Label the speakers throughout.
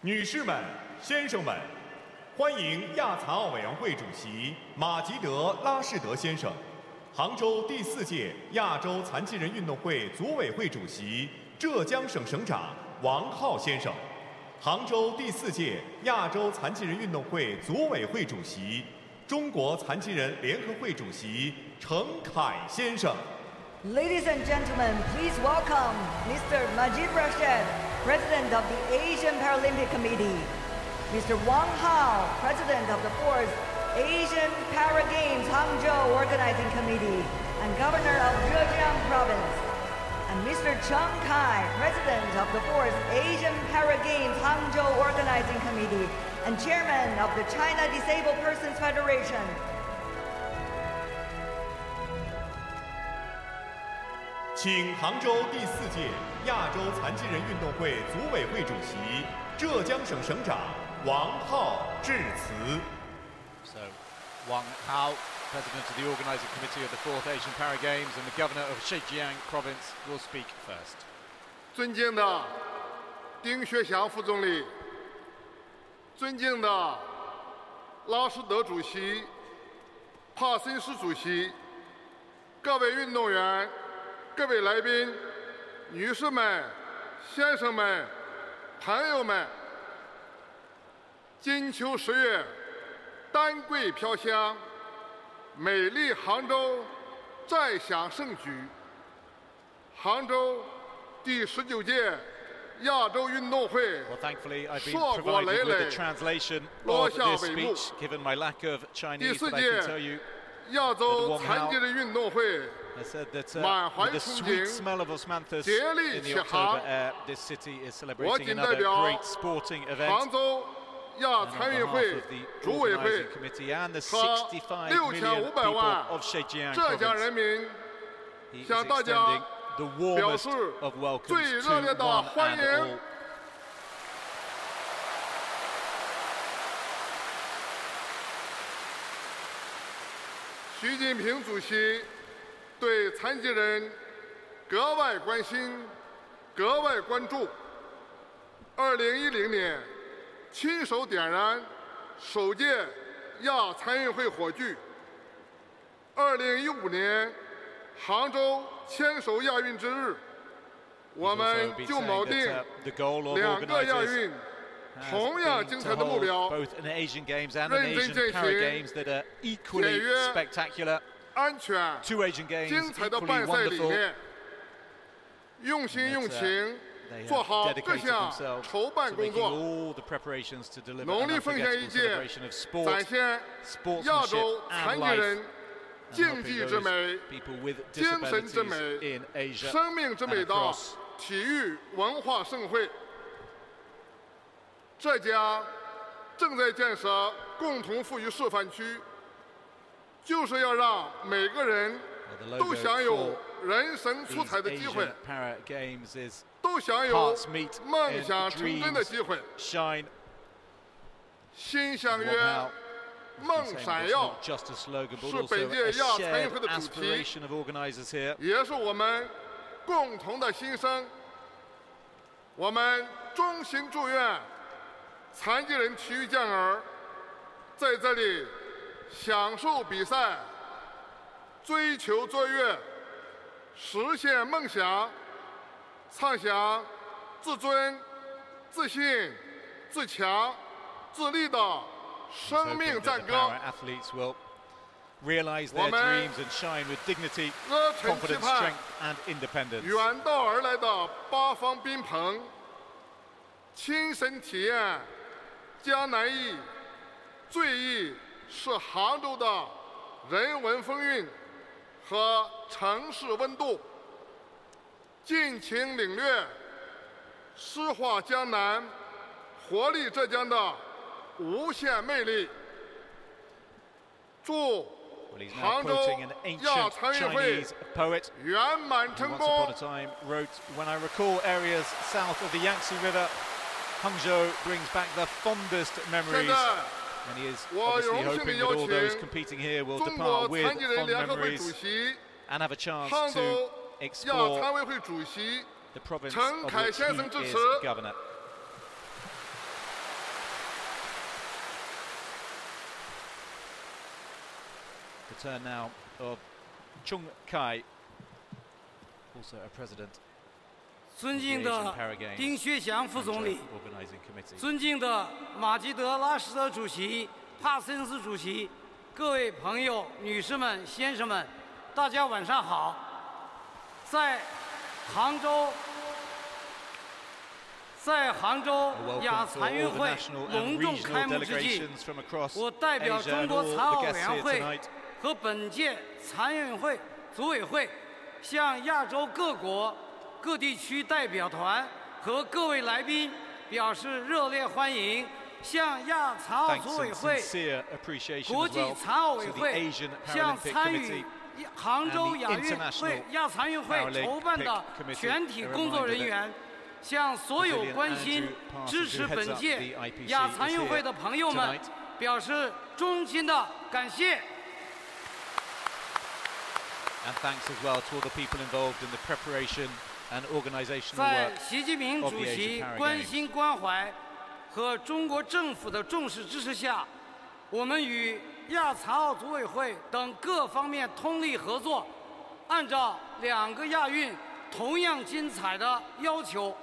Speaker 1: 女士们、先生们，欢迎亚残奥委员会主席马吉德·拉士德先生，杭州第4届亚洲残疾人运动会组委会主席浙江省省长王浩先生，杭州第4届亚洲残疾人运动会组委会主席、中国残疾人联合会主席程凯先生。
Speaker 2: Ladies and gentlemen, please welcome Mr. Majid Rashid, President of the Asian Paralympic Committee, Mr. Wang Hao, President of the 4th Asian Para Games Hangzhou Organizing Committee and Governor of Zhejiang Province, and Mr. Cheng Kai, President of the 4th Asian Para Games Hangzhou Organizing Committee and Chairman of the China Disabled Persons Federation.
Speaker 1: 请杭州第4届亚洲残疾人运动会组委会主席、浙江省省长王浩致辞。
Speaker 3: So, Wang Hao, President of the Organising Committee of the 4th Asian Para Games and the Governor of Zhejiang Province, will speak first.
Speaker 4: 尊敬的丁薛祥副总理，尊敬的拉士德主席、帕森斯主席，各位运动员。 各位来宾、女士们、先生们、朋友们，金秋10月，丹桂飘香，美丽杭州再享盛举。杭州第19届亚洲运动会硕果累累，落下帷幕。第4届亚洲残疾人运动会。
Speaker 3: I said that with the sweet smell of osmanthus in the October air, this city is celebrating another great sporting event. And on behalf of the organising committee and the 65 million people of Zhejiang province, he is extending the warmest of welcomes to one and all.
Speaker 4: 习近平主席 对残疾人格外关心、格外关注。2010年，亲手点燃首届亚残运会火炬。2015年，杭州牵手亚运之日，我们就锚定2个亚运同样精彩的目标，认真践行简约、 安全、精彩的办赛理念，用心用情做好各项筹办工作，努力奉献一届，展现亚洲残疾人竞技之美、精神之美、生命之美的体育文化盛会。浙江正在建设共同富裕示范区。 就是要让每个人都享有人生出彩的机会，都享有梦想成真的机会。心相约，梦闪耀，是本届亚残运会的主题，也是我们共同的心声。我们衷心祝愿残疾人体育健儿在这里 享受比赛，追求卓越，实现梦想，畅享自尊、自信、自强、自立的生命战歌。我们热忱期盼远道而来的8方宾朋，亲身体验江南忆、最忆 是杭州的人文风韵和城市温度，尽情领略诗画江南、活力浙江的无限魅力。祝杭州亚残运会圆满成功。
Speaker 3: And he is obviously hoping that all those competing here will depart with fond memories and have a chance to explore the province of which he is governor. The turn now of Chung Kai, also a president.
Speaker 5: 尊敬的丁薛祥副总理，尊敬的马吉德拉什德主席、帕森斯主席，各位朋友、女士们、先生们，大家晚上好。在杭州亚残运会隆重开幕之际，我代表中国残奥委员会和本届残运会组委会，向亚洲各国、各地区代表团和各位来宾表示热烈欢迎，向亚残奥组委会、国际残奥委会、向参与杭州亚残运会筹办的全体工作人员，向所有关心、支持本届亚残运会的朋友们表示衷心的感谢。
Speaker 3: And thanks as well to all the people involved in the preparation and organizational work.
Speaker 5: 在习近平主席关心关怀和中国政府的重视支持下，我们与亚残奥组委会等各方面通力合作，按照2个亚运同样精彩的要求，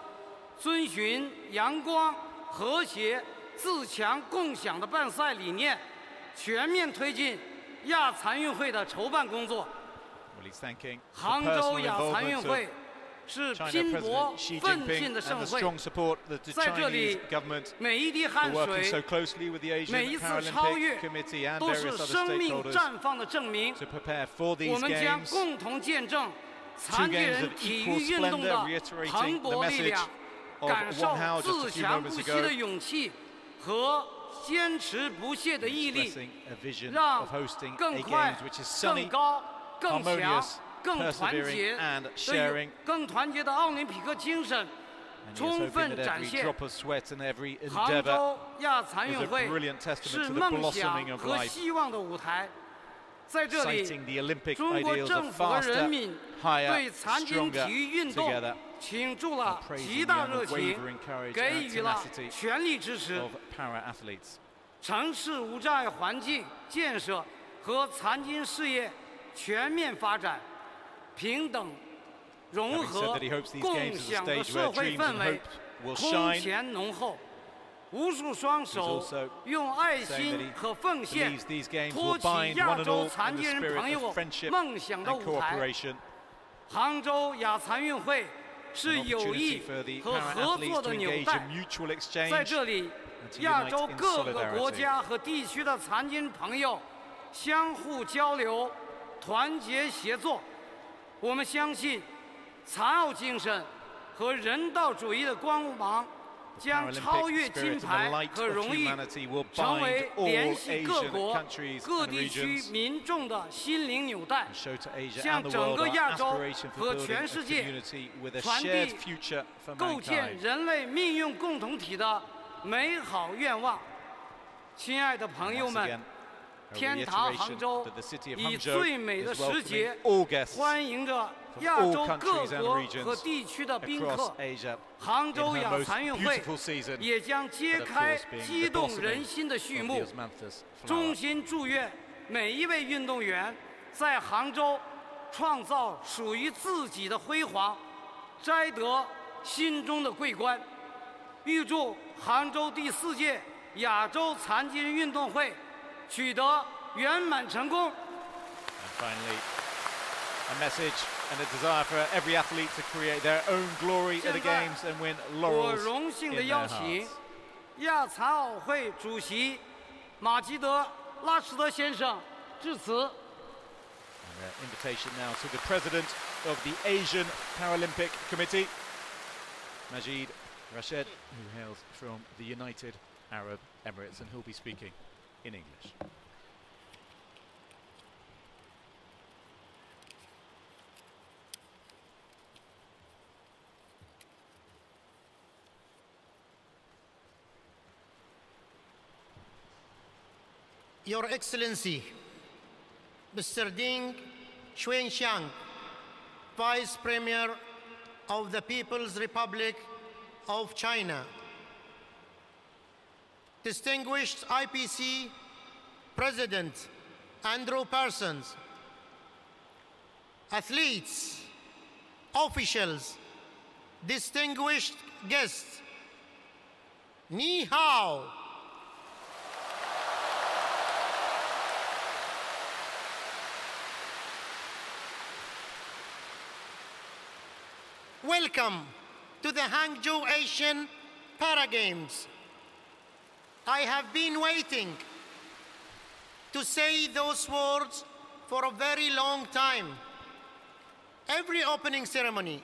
Speaker 5: 遵循阳光、和谐、自强、共享的办赛理念，全面推进亚残运会的筹办工作。杭州亚残运会是拼搏奋进的盛会，在这里，每一滴汗水、每一次超越，都是生命绽放的证明。我们将共同见证残疾人体育运动的蓬勃力量，感受自强不息的勇气和坚持不懈的毅力，让更快、更高、更强、更团结的奥林匹克精神充分展现。杭州亚残运会是梦想和希望的舞台，在这里，中国政府和人民对残疾体育运动倾注了极大热情，给予了全力支持。城市无障碍环境建设和残疾事业全面发展，平等、融合、共享的社会氛围空前浓厚。无数双手用爱心和奉献托起亚洲残疾人朋友梦想的舞台。杭州亚残运会是友谊和合作的纽带，在这里，亚洲各个国家和地区的残疾人朋友相互交流、团结协作。我们相信，残奥精神和人道主义的光芒将超越金牌和荣誉，成为联系各国、各地区民众的心灵纽带，向整个亚洲和全世界传递构建人类命运共同体的美好愿望。亲爱的朋友们，天堂杭州以最美的时节欢迎着亚洲各国和地区的宾客。杭州亚残运会也将揭开激动人心的序幕。衷心祝愿每一位运动员在杭州创造属于自己的辉煌，摘得心中的桂冠。预祝杭州第4届亚洲残疾人运动会取得圆满成功。
Speaker 3: A message and a desire for every athlete to create their own glory at the games and win laurels in their hearts.
Speaker 5: 我荣幸地邀请亚残奥会主席马吉德拉什德先生致辞。
Speaker 3: Invitation now to the president of the Asian Paralympic Committee, Majid Rashid, who hails from the United Arab Emirates, and he'll be speaking in English.
Speaker 6: Your Excellency, Mr. Ding Xuanxiang, Vice Premier of the People's Republic of China, distinguished IPC President Andrew persons, athletes, officials, distinguished guests, Ni hao. Welcome to the Hangzhou Asian Para Games. I have been waiting to say those words for a very long time. Every opening ceremony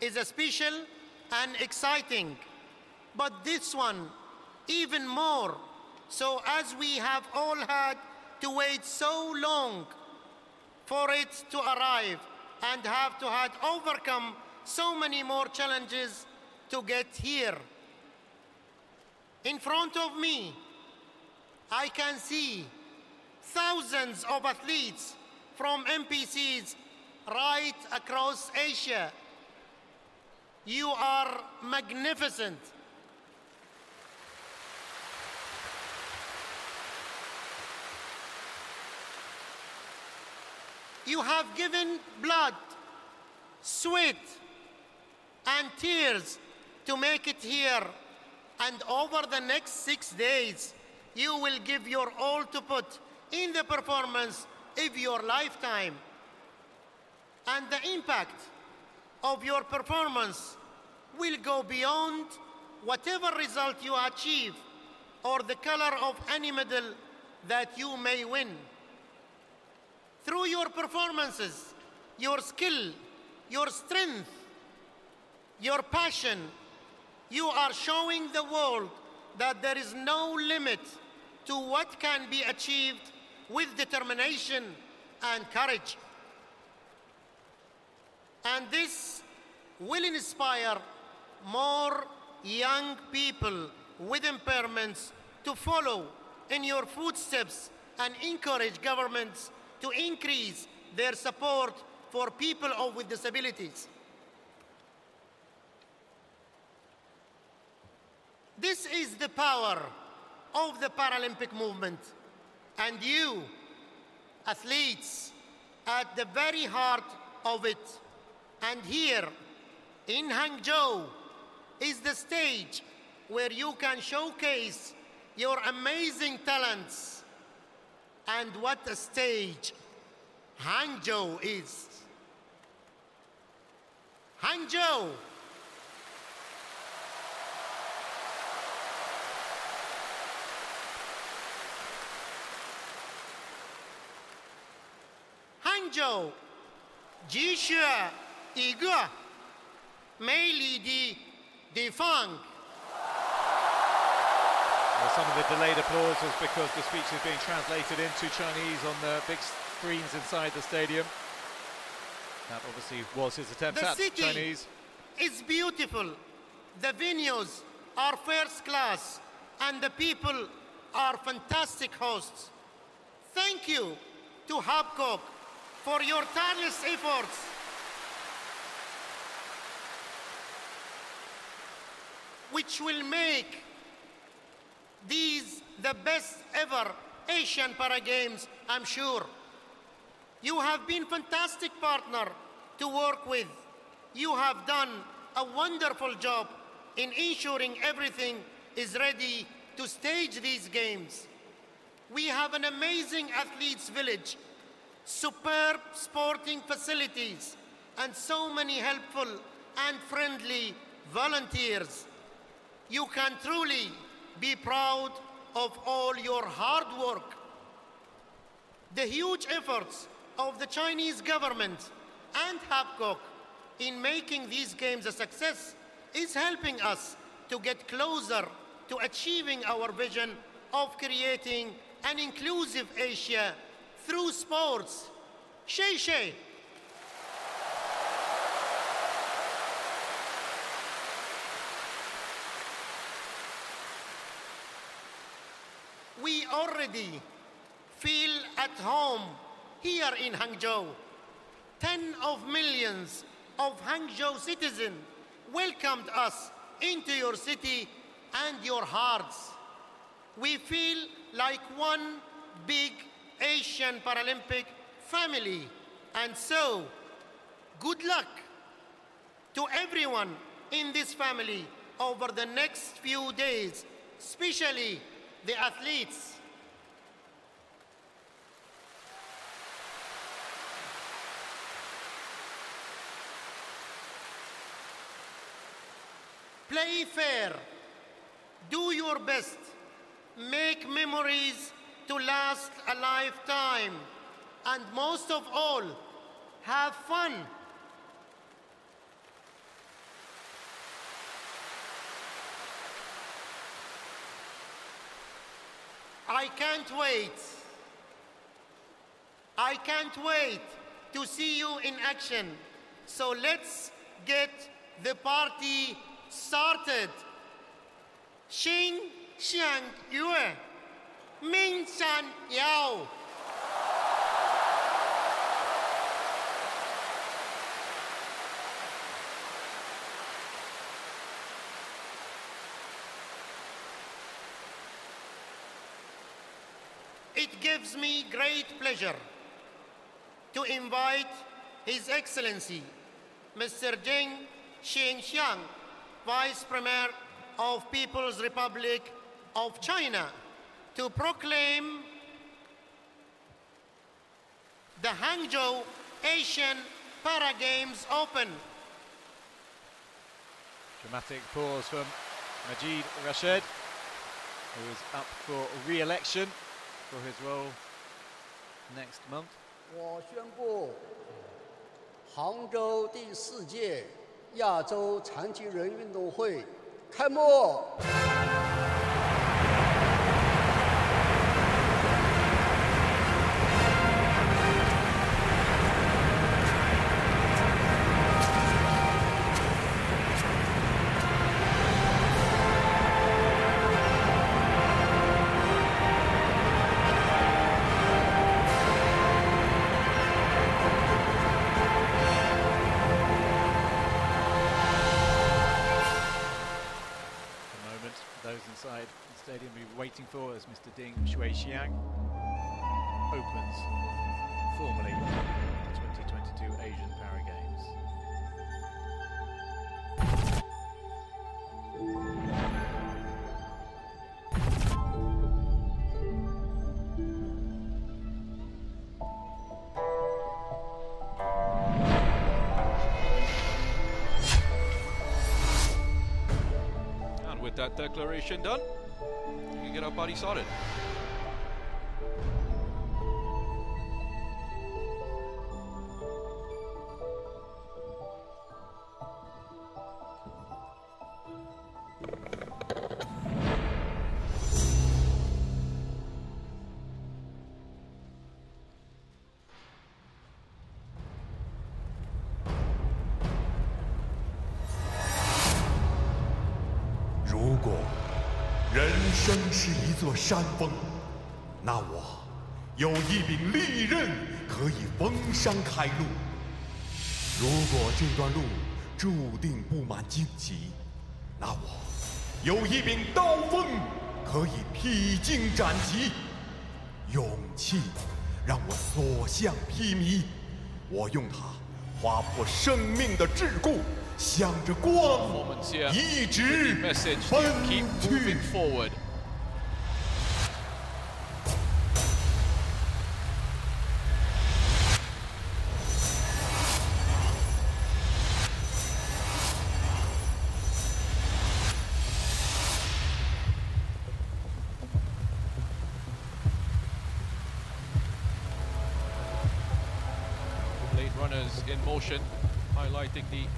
Speaker 6: is a special and exciting, but this one even more, so as we have all had to wait so long for it to arrive and have to have overcome so many more challenges to get here. In front of me, I can see thousands of athletes from NPCs right across Asia. You are magnificent. You have given blood, sweat, and tears to make it here. And over the next 6 days, you will give your all to put in the performance of your lifetime. And the impact of your performance will go beyond whatever result you achieve or the color of any medal that you may win. Through your performances, your skill, your strength, your passion, you are showing the world that there is no limit to what can be achieved with determination and courage. And this will inspire more young people with impairments to follow in your footsteps and encourage governments to increase their support for people with disabilities. This is the power of the Paralympic movement, and you, athletes, at the very heart of it. And here in Hangzhou is the stage where you can showcase your amazing talents. And what a stage Hangzhou is. Hangzhou. Hangzhou 积雪一个美丽的地方。
Speaker 3: Some of the delayed applause was because the speech is being translated into Chinese on the big screens inside the stadium. That obviously was his attempt at Chinese.
Speaker 6: It's beautiful. The venues are first class and the people are fantastic hosts. Thank you to Habcock for your tireless efforts. Which will make these the best ever Asian Para Games, I'm sure. You have been fantastic partner to work with. You have done a wonderful job in ensuring everything is ready to stage these games. We have an amazing athletes village, superb sporting facilities, and so many helpful and friendly volunteers. You can truly be proud of all your hard work. The huge efforts of the Chinese government and Habcock in making these games a success is helping us to get closer to achieving our vision of creating an inclusive Asia through sports. Shay Shay. We already feel at home here in Hangzhou. 10 of millions of Hangzhou citizens welcomed us into your city and your hearts. We feel like one big Asian Paralympic family. And so, good luck to everyone in this family over the next few days, especially the athletes. Play fair, do your best, make memories to last a lifetime, and most of all, have fun. I can't wait to see you in action. So let's get the party started. Xin Xiang Yue, Ming Shan Yao. It gives me great pleasure to invite His Excellency, Mr. Zheng Xiangxiang, Vice Premier of People's Republic of China, to proclaim the Hangzhou Asian Para Games Open.
Speaker 3: Dramatic pause from Majid Rashid, who is up for re-election for his role next month.
Speaker 7: 我宣布，杭州第4届亚洲残疾人运动会开幕。
Speaker 3: Those inside the stadium will be waiting for as Mr. Ding Shuixiang opens formally the 2022 Asian Para Games.
Speaker 8: With that declaration done, we can get our party started.
Speaker 1: 人生是一座山峰，那我有一柄利刃可以封山开路。如果这段路注定布满荆棘，那我有一柄刀锋可以披荆斩棘。勇气让我所向披靡，我用它划破生命的桎梏。 向着光，一直奔去。
Speaker 8: Blade runners in motion, highlighting the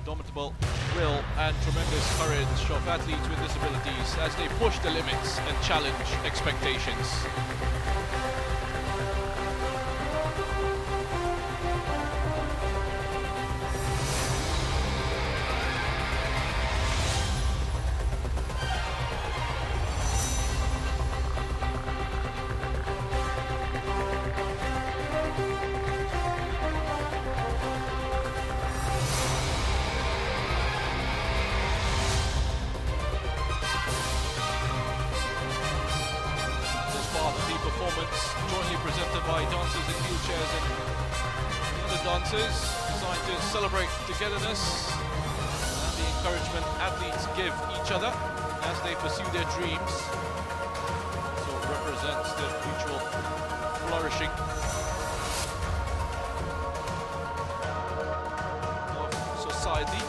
Speaker 8: indomitable will and tremendous courage of athletes with disabilities as they push the limits and challenge expectations. performance, jointly presented by dancers in wheelchairs and the other dancers, designed to celebrate togetherness and the encouragement athletes give each other as they pursue their dreams. So it represents the mutual flourishing of society.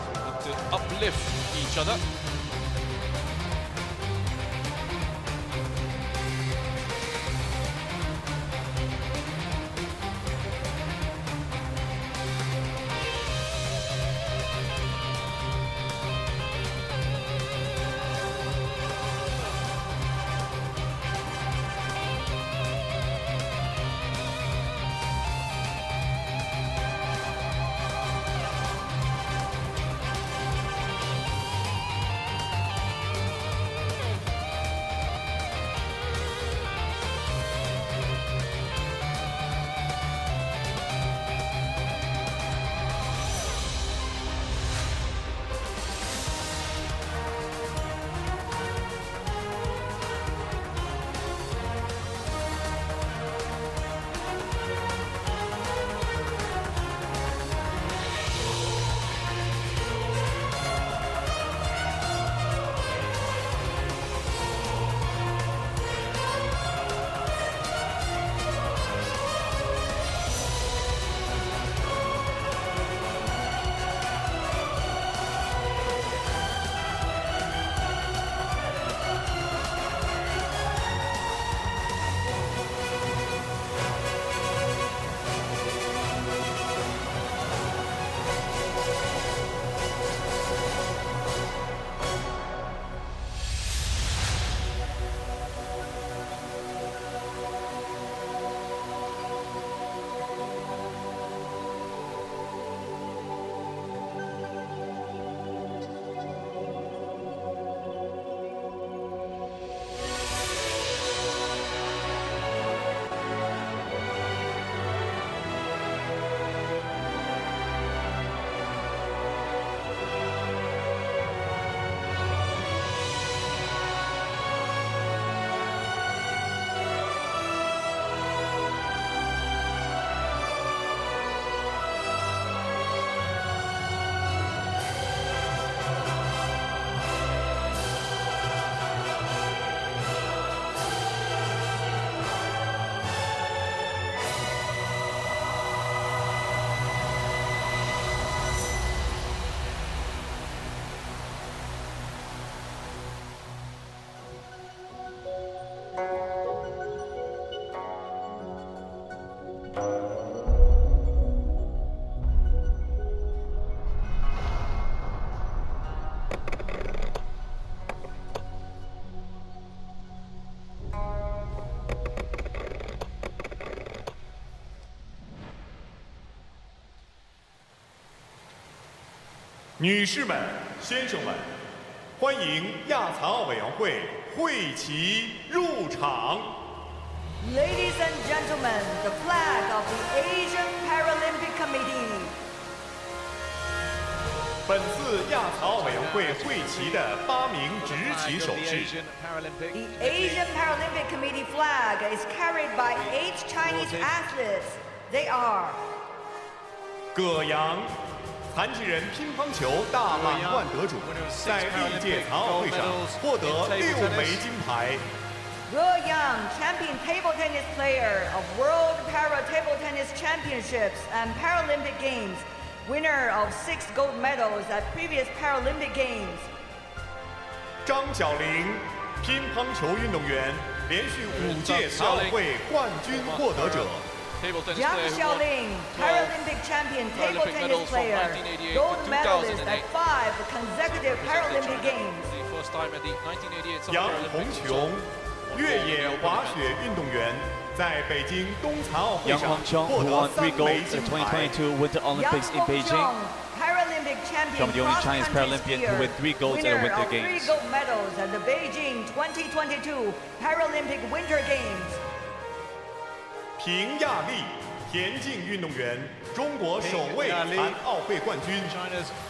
Speaker 8: So we want to uplift each other.
Speaker 1: 女士们、先生们，欢迎亚残奥委员会会旗入场。
Speaker 2: Ladies and gentlemen, the flag of the Asian Paralympic Committee.
Speaker 1: 本次亚残奥委员会会旗的8名执旗手势。
Speaker 2: The Asian Paralympic Committee flag is carried by 8 Chinese athletes. They are
Speaker 1: 葛扬，残疾人乒乓球大满贯得主，在历届残奥会上获得6枚金牌。
Speaker 2: Ge Yang, champion table tennis player of World Para Table Tennis Championships and Paralympic Games, winner of 6 gold medals at previous Paralympic Games.
Speaker 1: 张晓玲，乒乓球运动员，连续5届残奥会冠军获得者。
Speaker 2: Jiang Xiaoling, Paralympic champion table tennis player, gold medalist at 5 consecutive Paralympic Games.
Speaker 1: 杨红琼，越野滑雪运动员，在北京冬残奥会上获得3枚金牌。
Speaker 9: Winter Olympics in Beijing.
Speaker 2: Paralympic champion
Speaker 9: From the only Chinese Paralympian to win 3 golds at the Winter
Speaker 2: Games. 3 gold medals at the Beijing 2022 Paralympic Winter Games.
Speaker 1: 平亚丽，田径运动员，中国首位残奥会冠军。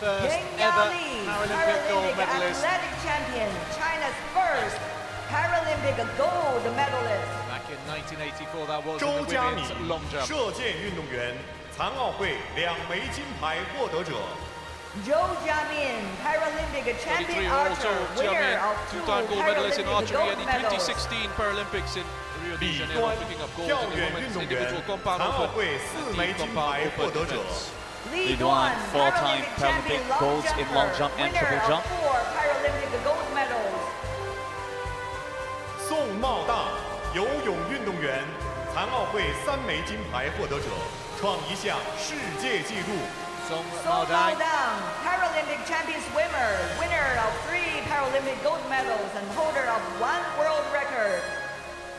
Speaker 2: Ping Yali, Paralympic athletic champion, China's first Paralympic gold medalist.
Speaker 3: in 1984, that was
Speaker 1: 周
Speaker 3: in the
Speaker 1: 佳敏
Speaker 3: women's long jump.
Speaker 1: 射箭运动员，残奥会2枚金牌获得者。
Speaker 2: Zhou Jiamin, Paralympic champion archer, winner of 2
Speaker 8: two-time gold medalist in
Speaker 2: Paralympic
Speaker 8: archery
Speaker 2: gold
Speaker 8: at the
Speaker 2: medals.
Speaker 8: 2016 Paralympics in Rio de
Speaker 1: 李
Speaker 8: Janeiro,
Speaker 1: 端
Speaker 8: picking up gold
Speaker 1: 跳
Speaker 8: in the
Speaker 1: 远运
Speaker 8: women's
Speaker 1: 动员，
Speaker 8: individual compound
Speaker 1: 残奥
Speaker 8: open
Speaker 1: 会
Speaker 8: and
Speaker 1: 4枚
Speaker 8: team
Speaker 1: 金
Speaker 8: compound
Speaker 1: 牌获
Speaker 8: open
Speaker 1: 得者。
Speaker 8: events.
Speaker 9: Li Duan, 4-time Paralympic golds in long jump and triple jump.
Speaker 2: 4 Paralympic gold medals.
Speaker 1: 宋茂大，游泳运动员，残奥会3枚金牌获得者，创一项世界纪录。
Speaker 2: Song Maodang, Paralympic champion swimmer, winner of 3 Paralympic gold medals and holder of 1 world record.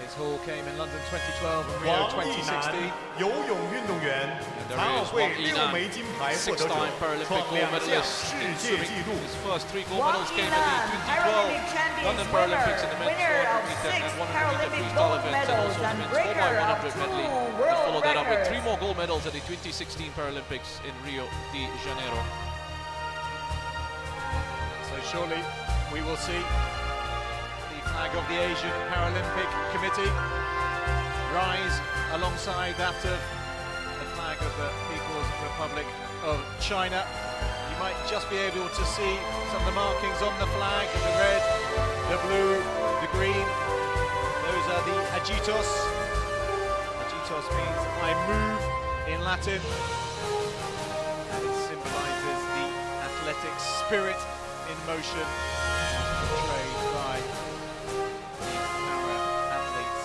Speaker 3: His haul came in London 2012 and Rio
Speaker 1: 王艺楠，
Speaker 3: 2016.
Speaker 1: 游泳运动员，残奥会6枚金牌获得者，
Speaker 8: 6-time Paralympic
Speaker 1: 创
Speaker 8: gold
Speaker 1: 2项
Speaker 8: medalist
Speaker 1: 世
Speaker 8: in
Speaker 1: 界
Speaker 8: swimming.
Speaker 1: 纪录。
Speaker 8: His first 3 gold
Speaker 2: Wang
Speaker 8: medals came
Speaker 2: Yinan,
Speaker 8: at the 2012
Speaker 2: Paralympic champion
Speaker 8: London
Speaker 2: swimmer,
Speaker 8: Paralympics in the men's
Speaker 2: winner
Speaker 8: 400
Speaker 2: of
Speaker 8: meter
Speaker 2: 6
Speaker 8: and 100 meter
Speaker 2: Paralympic
Speaker 8: freestyle
Speaker 2: gold
Speaker 8: events, and
Speaker 2: medals
Speaker 8: also the
Speaker 2: and
Speaker 8: men's
Speaker 2: breaker of
Speaker 8: 4x100 medley.
Speaker 2: 2
Speaker 8: He
Speaker 2: world
Speaker 8: followed that up with 3
Speaker 2: records.
Speaker 8: more gold medals at the 2016 Paralympics in Rio de Janeiro.
Speaker 3: So surely we will see the flag of the Asian Paralympic Committee rise alongside that of the flag of the People's Republic of China. You might just be able to see some of the markings on the flag, the red, the blue, the green. Those are the agitos. Agitos means I move in Latin, and it symbolises the athletic spirit in motion as portrayed by the para-athletes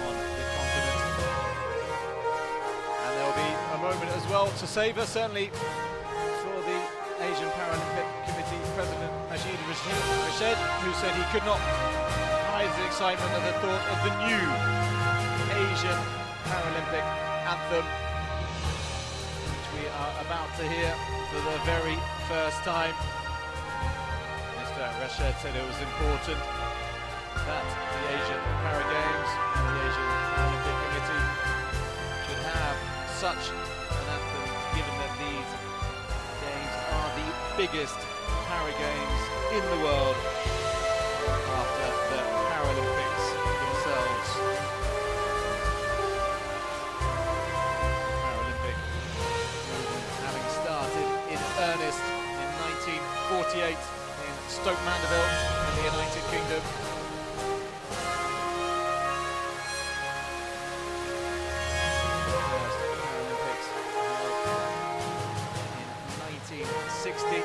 Speaker 3: on the continent. And there'll be a moment as well to savour, certainly for the Asian Paralympic Committee President Majid Rashid, who said he could not hide the excitement at the thought of the new Asian Paralympic anthem, which we are about to hear for the very first time. Mr. Rashid said it was important that the Asian Para Games and the Asian Paralympic Committee should have such an anthem, given that these games are the biggest Para Games in the world after the Paralympics themselves. Paralympic movement having started in earnest in 1948 in Stoke Mandeville in the United Kingdom. First Paralympics held in 1960.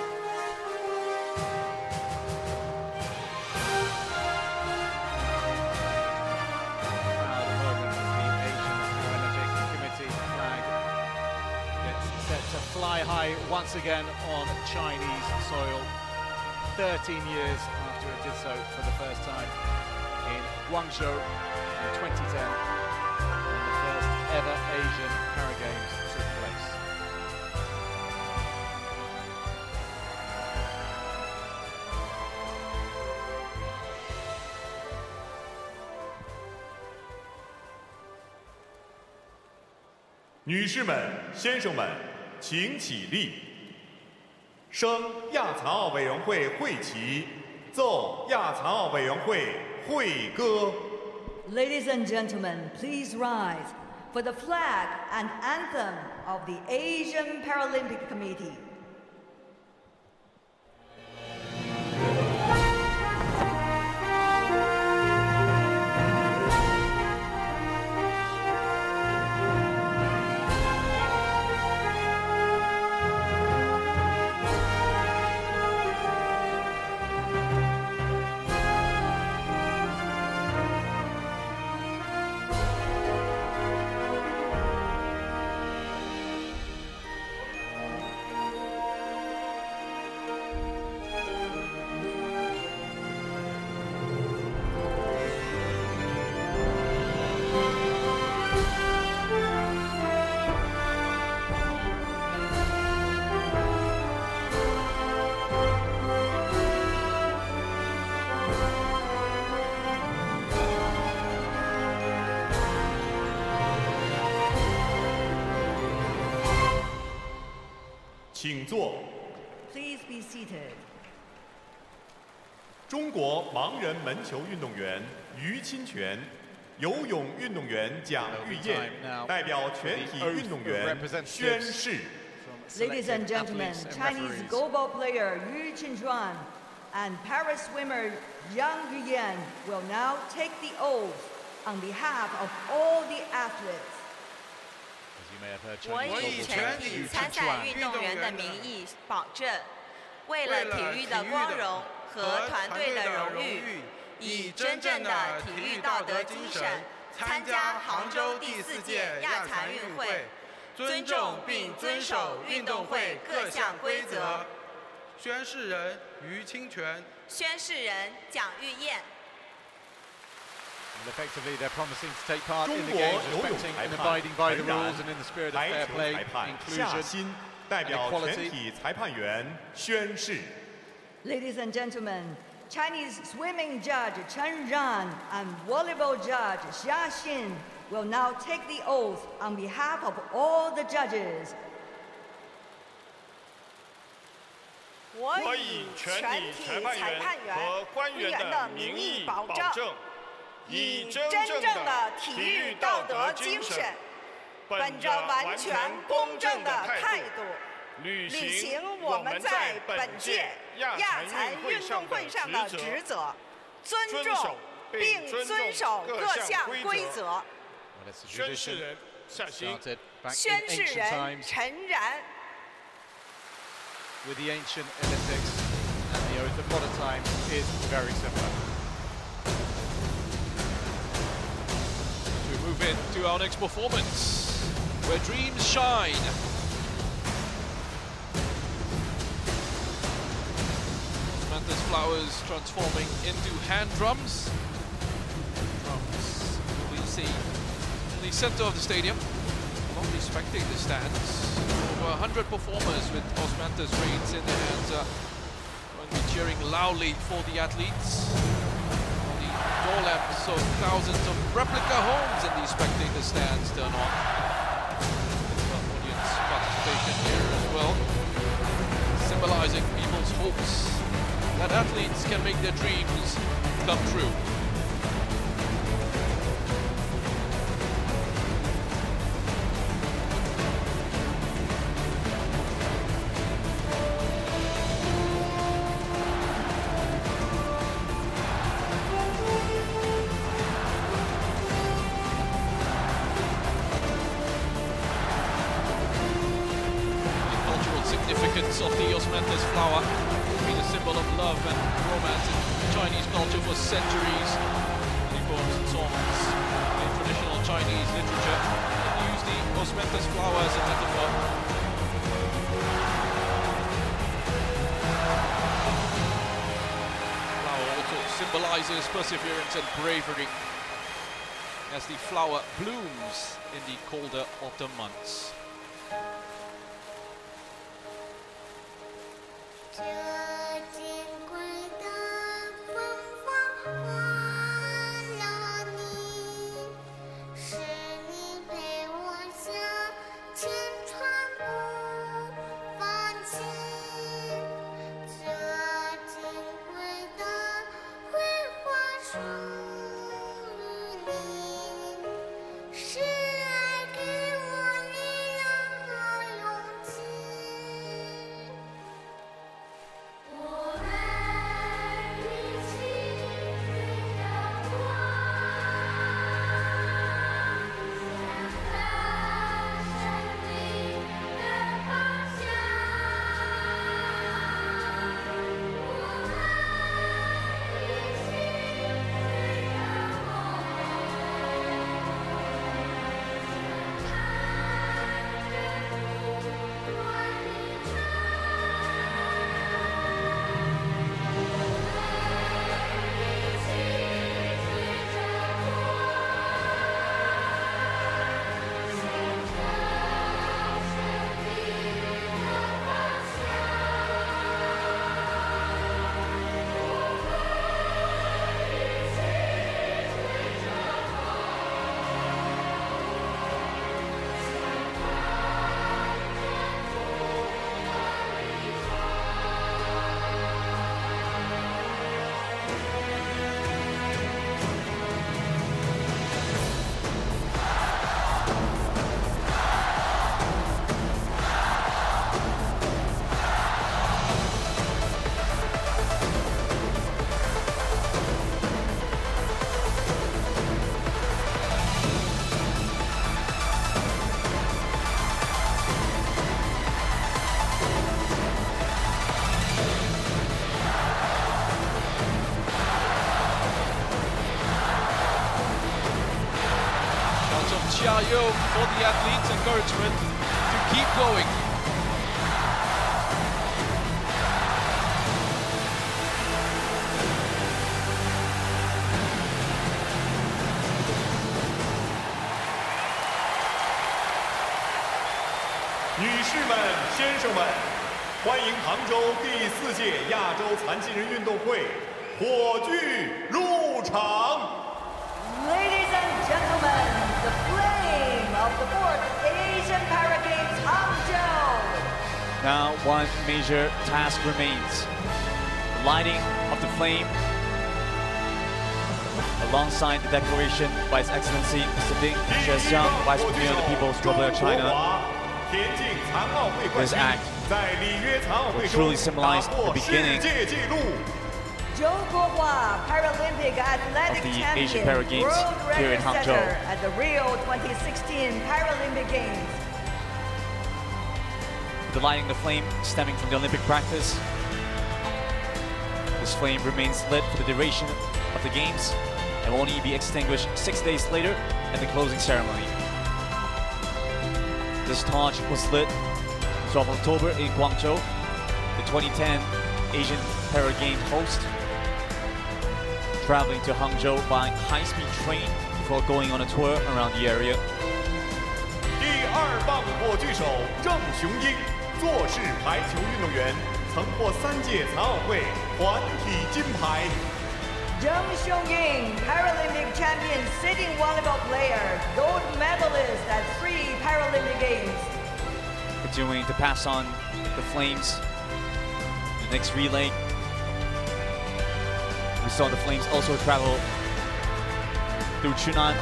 Speaker 3: Proud moment as the Asian Paralympic Committee flag gets set to fly high once again on Chinese soil, 13 years after it did so for the first time in Hangzhou in 2010, when the first ever Asian Para Games took place.
Speaker 1: "女士们、先生们，请起立。升亚残奥委员会会旗，奏亚残奥委员会会歌。
Speaker 2: Ladies and gentlemen, please rise for the flag and anthem of the Asian Paralympic Committee. "请坐。 Please be seated.
Speaker 1: 中国盲人门球运动员于钦权游泳运动员蒋玉燕代表全体运动员宣誓。
Speaker 2: Ladies and gentlemen, Chinese goalball player Yu Qinchuan and para swimmer Yang Yuyan will now take the oath on behalf of all the athletes.
Speaker 10: 我以全体参赛运动员的名义保证，为了体育的光荣和团队的荣誉，以真正的体育道德精神参加杭州第4届亚残运会，尊重并遵守运动会各项规则。
Speaker 11: 宣誓人于清泉。
Speaker 10: 宣誓人蒋玉燕。
Speaker 3: And effectively, they're promising to take part in the games, respecting and abiding by the rules and in the spirit of fair play, inclusion, and equality.
Speaker 2: Ladies and gentlemen, Chinese swimming judge Chen Ran and volleyball judge Xia Xin will now take the oath on behalf of all the judges.
Speaker 12: 我以全体裁判员和官员的名义保证。 以真正的体育道德精神，本着完全公正的态度，履行我们在本届亚残运动会上的职责，尊重并遵守各项规则。宣誓人夏新，
Speaker 10: 宣誓人陈然。
Speaker 3: With the ancient Olympics and the oath of modern times is very similar.
Speaker 8: Move into our next performance, where dreams shine. Samantha's flowers transforming into hand drums. Drums we see in the center of the stadium, along the spectator stands. Over 100 performers with Osmanthus reins in their hands going to be cheering loudly for the athletes. Door lamps of thousands of replica homes in the spectator stands turn on. Audience participation here as well, symbolizing people's hopes that athletes can make their dreams come true. Of the Osmanthus flower, being a symbol of love and romance in Chinese culture for centuries. Many poems and songs in traditional Chinese literature use the Osmanthus flower as a metaphor. The flower also symbolizes perseverance and bravery as the flower blooms in the colder autumn months.
Speaker 13: 这金贵的凤凰换了你，是你陪我向前传不放弃。这金贵的桂花属于你，是爱给我力量和勇气。 我们一起追着光，向着胜利的方向。我们一起追
Speaker 8: 加油 for the athletes, encouragement to keep going.
Speaker 1: 女士们、先生们，欢迎杭州第4届亚洲残疾人运动会火炬入场。
Speaker 2: Ladies and gentlemen, the flame of the 4th Asian Para Games Hangzhou.
Speaker 9: Now one major task remains. The lighting of the flame alongside the declaration by His Excellency Mr. Ding Xuexiang, Vice Premier of the People's Republic of China. This act will truly symbolize the beginning of
Speaker 2: Paralympic Athletic
Speaker 9: the
Speaker 2: Champion,
Speaker 9: Asian Para Games
Speaker 2: World
Speaker 9: here in
Speaker 2: Record
Speaker 9: Hangzhou.
Speaker 2: setter at the Rio 2016 Paralympic Games.
Speaker 9: The lighting the flame stemming from the Olympic practice. This flame remains lit for the duration of the Games and will only be extinguished 6 days later at the closing ceremony. This torch was lit on 12 October in Guangzhou, the 2010 Asian Para Games host, traveling to Hangzhou by high-speed train before going on a tour around the area.
Speaker 1: 第2棒火炬手郑雄英，坐式排球运动员，曾获3届残奥会团体金牌。
Speaker 2: Zheng Xiong-ying, Paralympic champion sitting volleyball player, gold medalist at 3 Paralympic Games.
Speaker 9: Continuing to pass on the flames. The next relay, we saw the flames also travel through Chunan,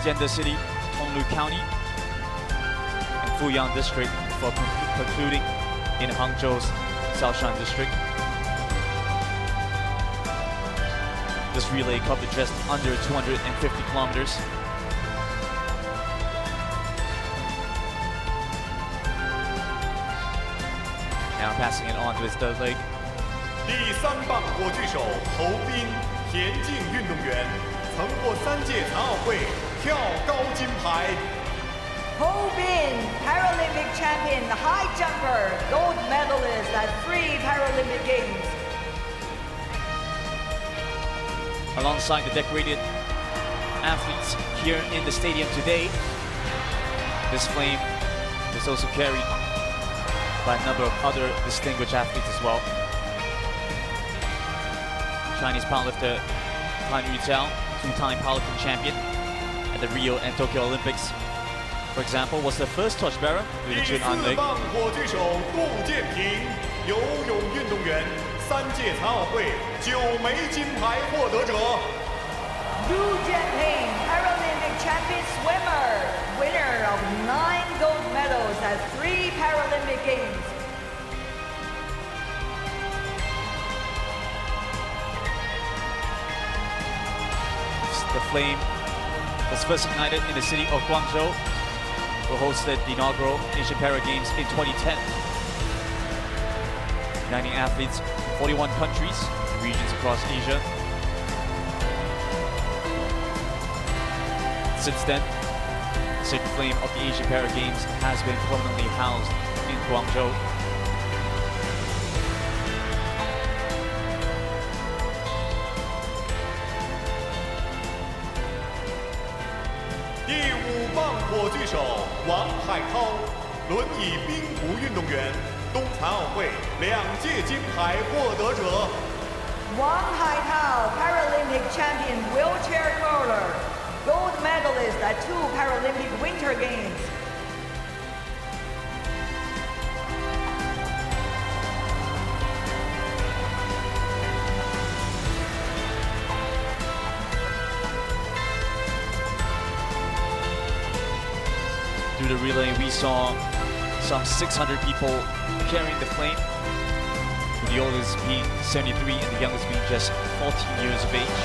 Speaker 9: Jiande City, Tonglu County, and Fuyang District before concluding in Hangzhou's Shaoshan District. This relay covered just under 250 kilometers. Now passing it on to his third leg.
Speaker 1: 第3棒火炬手侯斌，田径运动员，曾获3届残奥会跳高金牌。
Speaker 2: Ho Bin, Paralympic champion, high jumper, gold medalist at 3 Paralympic Games.
Speaker 9: Alongside the decorated athletes here in the stadium today, this flame is also carried by a number of other distinguished athletes as well. Chinese powerlifter Han Yujiao, 2-time powerlifting champion at the Rio and Tokyo Olympics, for example, was the first torchbearer to the Chunan Leg.
Speaker 1: 第4棒火炬手杜建平，游泳运动员，3届残奥会9枚金牌获得者。
Speaker 2: Du Jianping, Paralympic champion swimmer, winner of 9 gold medals at 3 Paralympic Games.
Speaker 9: The flame was first ignited in the city of Guangzhou, who hosted the inaugural Asian Para Games in 2010. Uniting athletes from 41 countries and regions across Asia. Since then, the sacred flame of the Asian Para Games has been permanently housed in Guangzhou.
Speaker 1: 第5棒火炬手王海涛，轮椅冰壶运动员，冬残奥会2届金牌获得者。
Speaker 2: Wang Haitao, Paralympic champion wheelchair roller, gold medalist at 2 Paralympic Winter Games.
Speaker 9: Through the relay, we saw some 600 people carrying the flame, with the oldest being 73 and the youngest being just 14 years of age.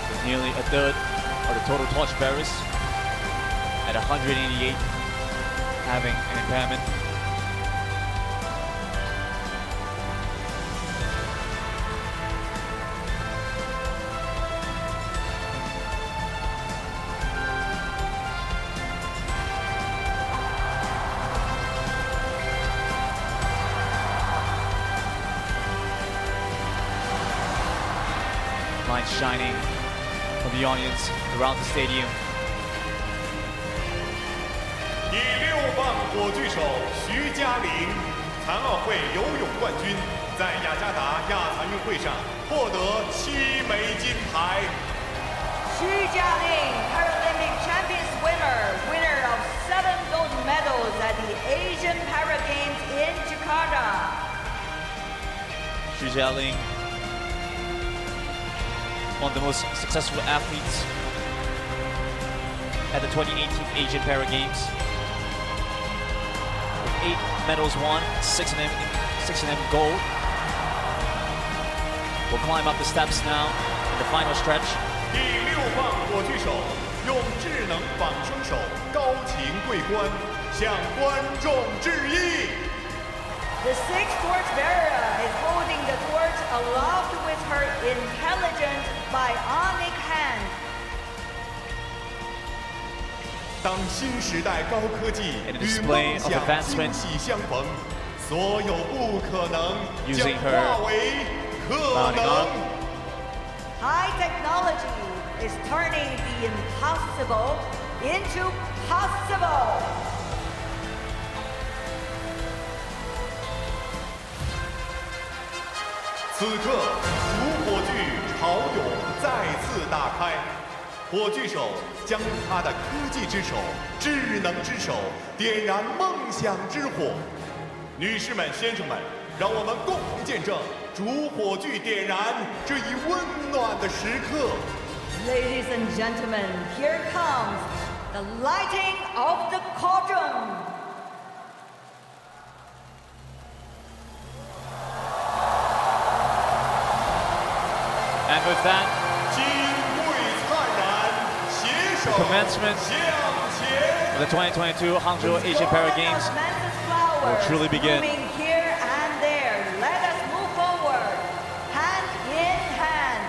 Speaker 9: With nearly a third of the total torchbearers, at 188 having an impairment. lights shining from the audience around the stadium.
Speaker 1: 第6棒火炬手徐嘉玲，残奥会游泳冠军，在雅加达亚残运会上获得7枚金牌。
Speaker 2: Xu Jialing, Paralympic Champions winner of 7 gold medals at the Asian Para Games in Jakarta.
Speaker 9: Xu Jialing, one of the most successful athletes at the 2018 Asian Para Games. With 8 medals won, 6 of them gold. We'll climb up the steps now in the final stretch.
Speaker 1: 第6棒火炬手用智能仿生手高擎桂冠，向观众致意。
Speaker 2: The 6th torch bearer is holding the torch aloft with her intelligent bionic hand.
Speaker 1: 当新时代高科技与梦想惊喜相逢，所有不可能将化为可能。
Speaker 2: High technology is turning the impossible into possible.
Speaker 1: 此刻，主火炬潮涌再次打开，火炬手将他的科技之手、智能之手点燃梦想之火。女士们、先生们，让我们共同见证主火炬点燃这一温暖的时刻。
Speaker 2: Ladies and gentlemen, here comes the lighting of the cauldron.
Speaker 9: And with that, the commencement of the 2022 Hangzhou Asian Para Games will truly begin.
Speaker 2: Here and there, let us move forward, hand in hand.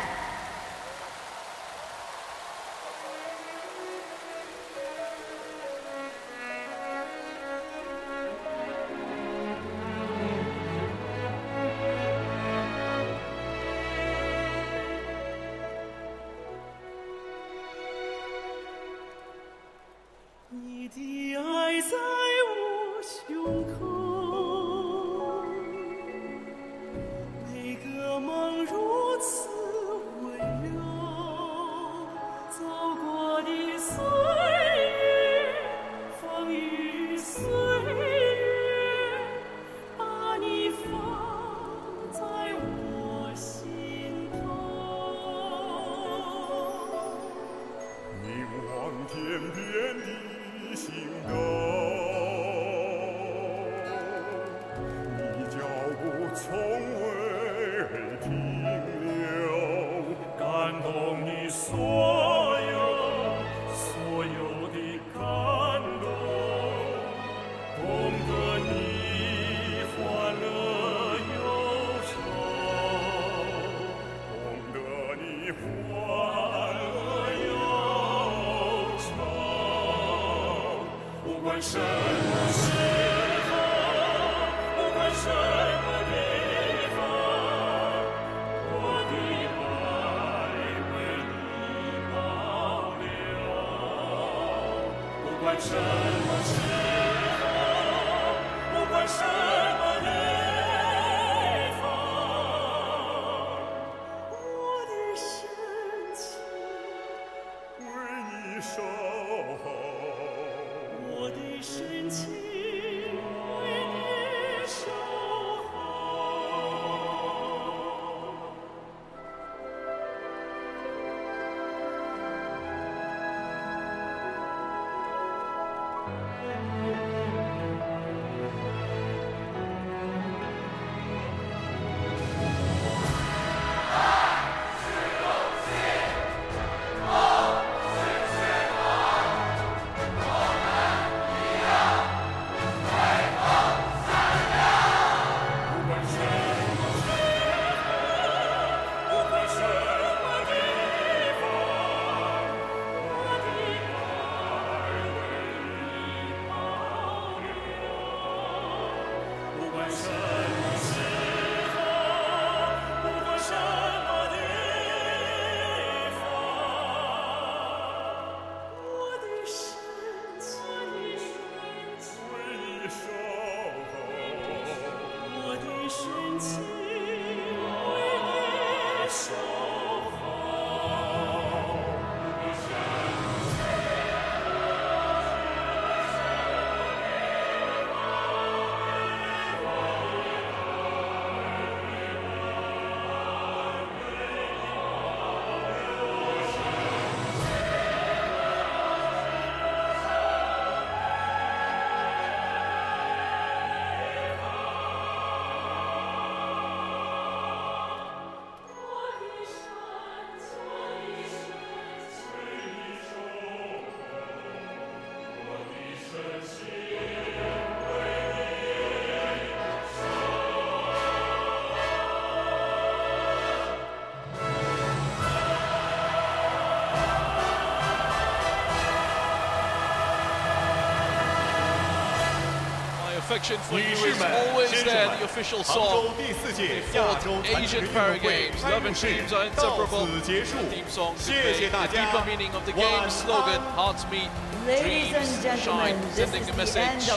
Speaker 8: Affection for you is always there, the official song. The fourth Asian Para Games. Love and dreams are inseparable. The theme song conveys the deeper meaning of the game's slogan, hearts meet, dreams shine, sending a message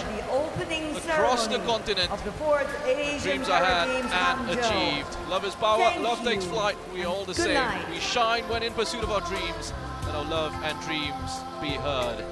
Speaker 8: across the continent. Dreams are had and achieved. Love is power, love takes flight, we are all the same. We shine when in pursuit of our dreams. Let our love and dreams be heard.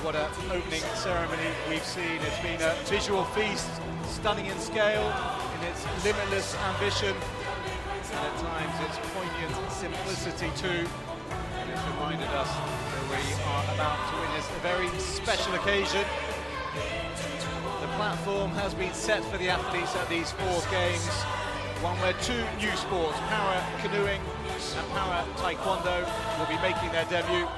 Speaker 3: What an opening ceremony we've seen. It's been a visual feast, stunning in scale, in its limitless ambition, and at times its poignant simplicity too. And it's reminded us that we are about to witness a very special occasion. The platform has been set for the athletes at these fourth games, one where two new sports, para canoeing and para taekwondo, will be making their debut.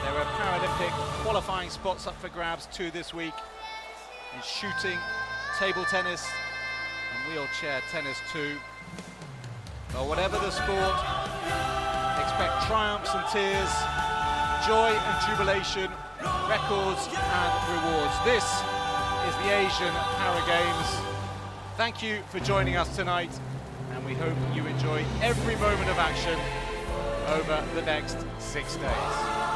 Speaker 3: There are Paralympic qualifying spots up for grabs too this week in shooting, table tennis and wheelchair tennis too. But whatever the sport, expect triumphs and tears, joy and jubilation, records and rewards. This is the Asian Para Games. Thank you for joining us tonight, and we hope you enjoy every moment of action over the next 6 days.